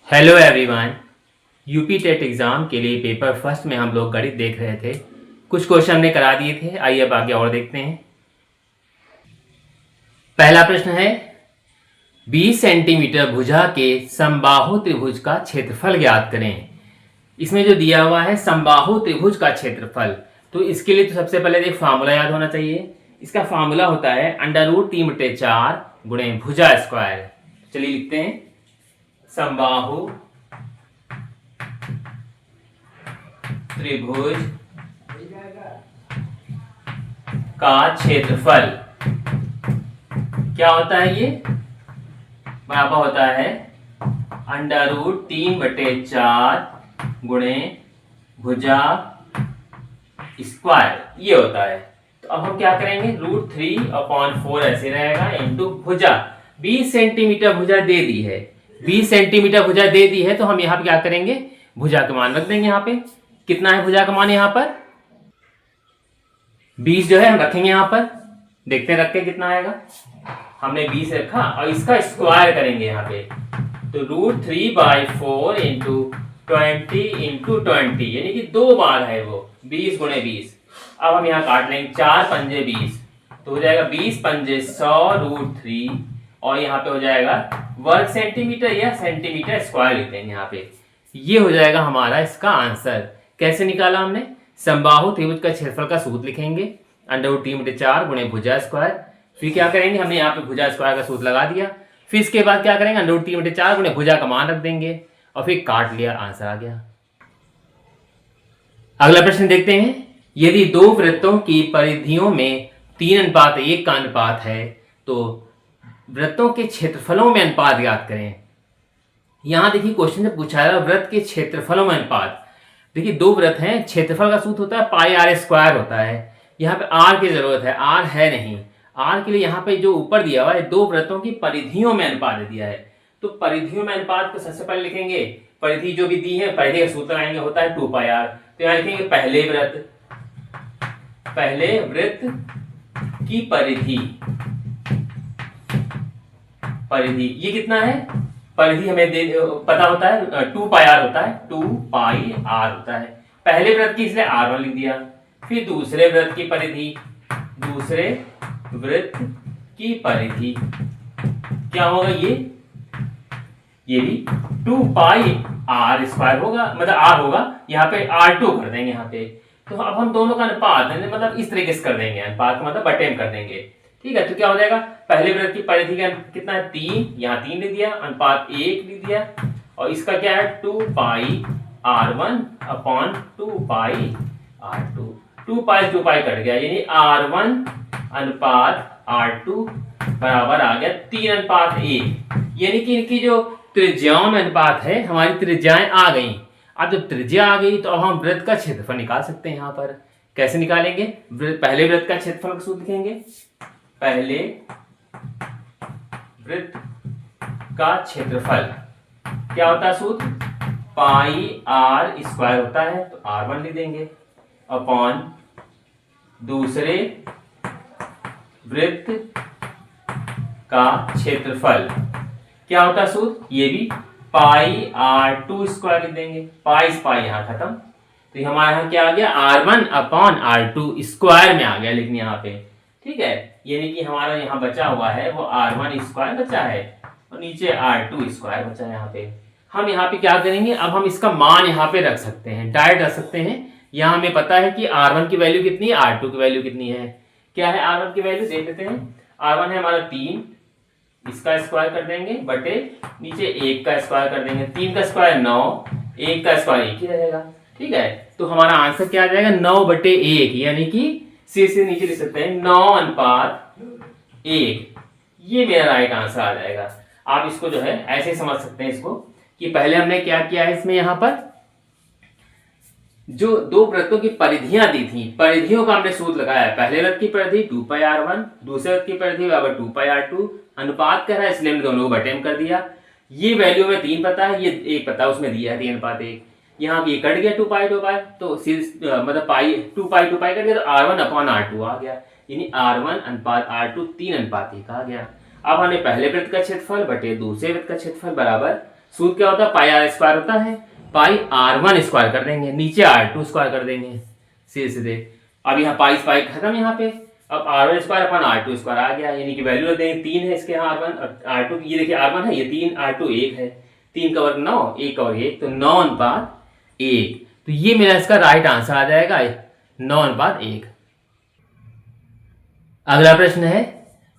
Hello everyone. UP TET exam के लिए paper first में हम लोग गणित देख रहे थे। कुछ क्वेश्चन हमने करा दिए थे। आइए अब आगे और देखते हैं। पहला प्रश्न है 20 सेंटीमीटर भुजा के समबाहु त्रिभुज का क्षेत्रफल ज्ञात करें। इसमें जो दिया हुआ है समबाहु त्रिभुज का क्षेत्रफल, तो इसके लिए तो सबसे पहले एक फार्मूला याद होना चाहिए। इसका फार्मूला होता है √3/4 गुणे भुजा स्क्वायर। चलिए लिखते हैं समबाहु त्रिभुज का क्षेत्रफल क्या होता है? ये बराबर होता है √3/4 गुणे भुजा स्क्वायर, ये होता है। तो अब हम क्या करेंगे, √3/4 ऐसे रहेगा इंटू भुजा। 20 सेंटीमीटर भुजा दे दी है, 20 सेंटीमीटर भुजा दे दी है, तो हम यहाँ पे क्या करेंगे, भुजा का मान रख देंगे। यहाँ पे कितना है भुजा का मान? यहाँ पर 20 जो है हम रखेंगे। यहाँ पर देखते हैं रख के कितना आएगा। हमने 20 रखा और इसका स्क्वायर करेंगे यहाँ पे, तो √3/4 इंटू 20 इंटू 20, यानी कि 2 बार है वो 20 गुणे 20। अब हम यहाँ काट लेंगे, 4 पंजे 20, तो हो जाएगा 20 पंजे 100 √3, और यहाँ पे हो जाएगा वर्ग सेंटीमीटर या सेंटीमीटर स्क्वायर लिख देंगे यहाँ पे। ये हो जाएगा हमारा इसका आंसर। कैसे निकाला हमने? समबाहु त्रिभुज का क्षेत्रफल का सूत्र लिखेंगे √3/4 गुणे भुजा स्क्वायर। फिर क्या करेंगे, हमने यहाँ पे भुजा स्क्वायर का सूत्र लगा दिया। फिर इसके बाद क्या करेंगे, √3/4 गुणे भुजा का मान रख देंगे और फिर काट लिया, आंसर आ गया। अगला प्रश्न देखते हैं। यदि दो वृत्तों की परिधियों में 3:1 का अनुपात है तो वृत्तों के क्षेत्रफलों में अनुपात ज्ञात करें। यहां देखिए क्वेश्चन से पूछा है वृत्त के क्षेत्रफलों में अनुपात। देखिए दो वृत्त हैं, क्षेत्रफल का सूत्र होता है πr² होता है। यहाँ पे r की जरूरत है, r है नहीं। r के लिए यहाँ पे जो ऊपर दिया हुआ है दो वृत्तों की परिधियों में अनुपात दिया है, तो परिधियों में अनुपात को सबसे पहले लिखेंगे। परिधि जो भी दी है, परिधि का सूत्र आएंगे होता है 2πr। तो यहाँ लिखेंगे पहले वृत्त की परिधि ये कितना है? परिधि हमें पता होता है 2πr होता है, 2πr होता है। पहले वृत्त की इसलिए r1 लिख दिया। फिर दूसरे वृत्त की परिधि क्या होगा, ये भी 2πr² होगा, मतलब r होगा। यहाँ पे r2 कर देंगे यहाँ पे। तो अब हम दोनों का अनुपात मतलब इस तरीके से कर देंगे, अनुपात मतलब बटे में कर देंगे। ठीक है, तो क्या हो जाएगा, पहले वृत्त की परिधि का कितना है 3, यहाँ 3 लिख दिया, अनुपात 1 लिख दिया, और इसका क्या है 2πr1/2πr2। 2π कट गया, यानी r1/r2 बराबर आ गया 3:1। यानी कि इनकी जो त्रिज्याओं में अनुपात है, हमारी त्रिज्याएं आ गई। अब जब त्रिज्या आ गई तो अब हम वृत्त का क्षेत्रफल निकाल सकते हैं। यहाँ पर कैसे निकालेंगे, पहले वृत्त का क्षेत्रफल का सूत्र लिखेंगे। पहले वृत्त का क्षेत्रफल क्या होता है सूत्र? πr² होता है, तो r1 लिख देंगे अपॉन दूसरे वृत्त का क्षेत्रफल क्या होता है सूत्र? ये भी πr2² लिख देंगे। पाई यहाँ खत्म, तो हमारे यहाँ क्या आ गया, r1/r2² में आ गया लिखने यहाँ पे। ठीक है, यानी कि हमारा यहाँ बचा हुआ है वो r1² बचा है और नीचे r2² बचा है। यहाँ पे हम यहाँ पे क्या करेंगे, अब हम इसका मान यहाँ पे रख सकते हैं, डायरेक्ट रख सकते हैं। यहाँ हमें पता है कि r1 की वैल्यू कितनी है, r2 की वैल्यू कितनी है। क्या है r1 की वैल्यू देख लेते हैं। r1 है हमारा 3, इसका स्क्वायर कर देंगे बटे नीचे 1 का स्क्वायर कर देंगे। 3 का स्क्वायर 9, 1 का स्क्वायर 1 ही रहेगा। ठीक है, तो हमारा आंसर क्या आ जाएगा 9/1, यानी कि से नीचे लिख सकते हैं 9:1। ये मेरा राइट आंसर आ जाएगा। आप इसको जो है ऐसे समझ सकते हैं इसको, कि पहले हमने क्या किया है, इसमें यहाँ पर जो दो वृत्तों की परिधियां दी थी, परिधियों का हमने सूत्र लगाया है। पहले वृत्त की परिधि 2πr1, दूसरे वृत्त की परिधि बराबर 2πr2। अनुपात कर रहा है इसलिए हमने दोनों को बटे में कर दिया। ये वैल्यू में 3 पता है, ये 1 पता है, उसमें दिया है 3:1। यहाँ ये कट गया 2π तो मतलब 2π कट गया, तो r1/r2 आ गया, यानी r1/r2 3:1 आ गया। अब हमने पहले वृत्त का क्षेत्रफल बटे दूसरे वृत्त का क्षेत्रफल बराबर सूत्र क्या होता है, पाई आर स्क्वायर होता है, पाई R1 स्क्वायर कर देंगे, नीचे R2 स्क्वायर कर देंगे सीधे सीधे। अब यहाँ पाई पाई खत्म यहाँ पे, अब R1 square upon R2 square आ गया, यानी कि वैल्यू रख देंगे 3 है इसके यहाँ R1 और R2, ये देखिए R1 है, ये 3, R2 1 है, 3 का वर्ग 9, 1 का वर्ग 1, तो 9:1। तो ये मेरा इसका राइट आंसर आ जाएगा 9:1। अगला प्रश्न है,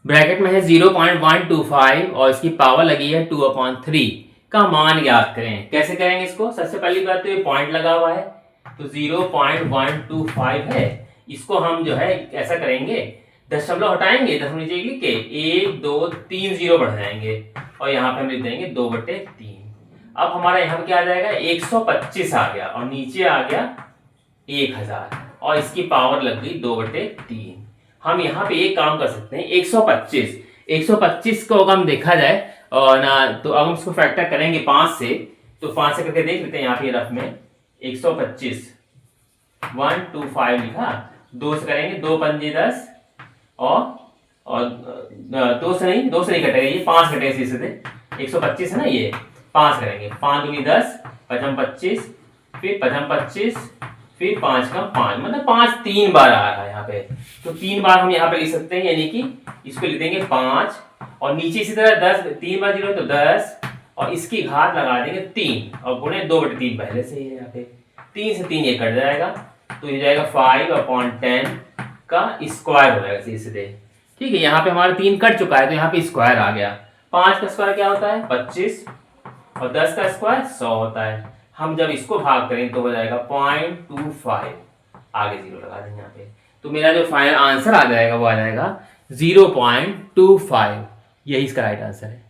ब्रैकेट में है 0.125 और इसकी पावर लगी है 2/3 का मान ज्ञात करें। कैसे करेंगे इसको, सबसे पहली बात तो ये पॉइंट लगा हुआ है, तो 0.125 है, इसको हम जो है ऐसा करेंगे, दशमलव हटाएंगे, दशमलव नीचे लिख के 1 2 3 0 बढ़ जाएंगे और यहाँ पे हम लिख देंगे 2/3। अब हमारा यहाँ क्या आ जाएगा, 125 आ गया और नीचे आ गया 1000 और इसकी पावर लग गई 2/3। हम यहाँ पे एक काम कर सकते हैं, 125 को अगर हम देखा जाए और ना, तो अब हम इसको फैक्टर करेंगे 5 से, तो 5 से करके देख लेते हैं यहाँ पे रफ में। 125 125 लिखा, 2 से करेंगे, 2 पंजे 10 और 2 से नहीं कटेगा, ये 5 कटेगा सीधे। 125 है ना, ये 5 करेंगे, 5 दूनी 10, 5 25, फिर 5 25, फिर 5 का 5, मतलब 5 3 बार आ रहा है यहाँ पे, तो 3 बार हम यहाँ पे लिख सकते हैं, यानी कि इसको लिख देंगे 5 और नीचे इसी तरह 10, 3 बार 0 तो 10 और इसकी घात लगा देंगे 3 और गुणे 2/3 पहले से ही है यहाँ पे, 3 से 3 ये कट जाएगा, तो ये जाएगा 5/10 का स्क्वायर हो जाएगा सीधे। ठीक है, यहाँ पे हमारा 3 कट चुका है तो यहाँ पे स्क्वायर आ गया। 5 का स्क्वायर क्या होता है 25 और 10 का स्क्वायर 100 होता है। हम जब इसको भाग करें तो हो जाएगा 0.25, आगे 0 लगा देंगे यहाँ पे, तो मेरा जो फाइनल आंसर आ जाएगा वो आ जाएगा 0.25, यही इसका राइट आंसर है।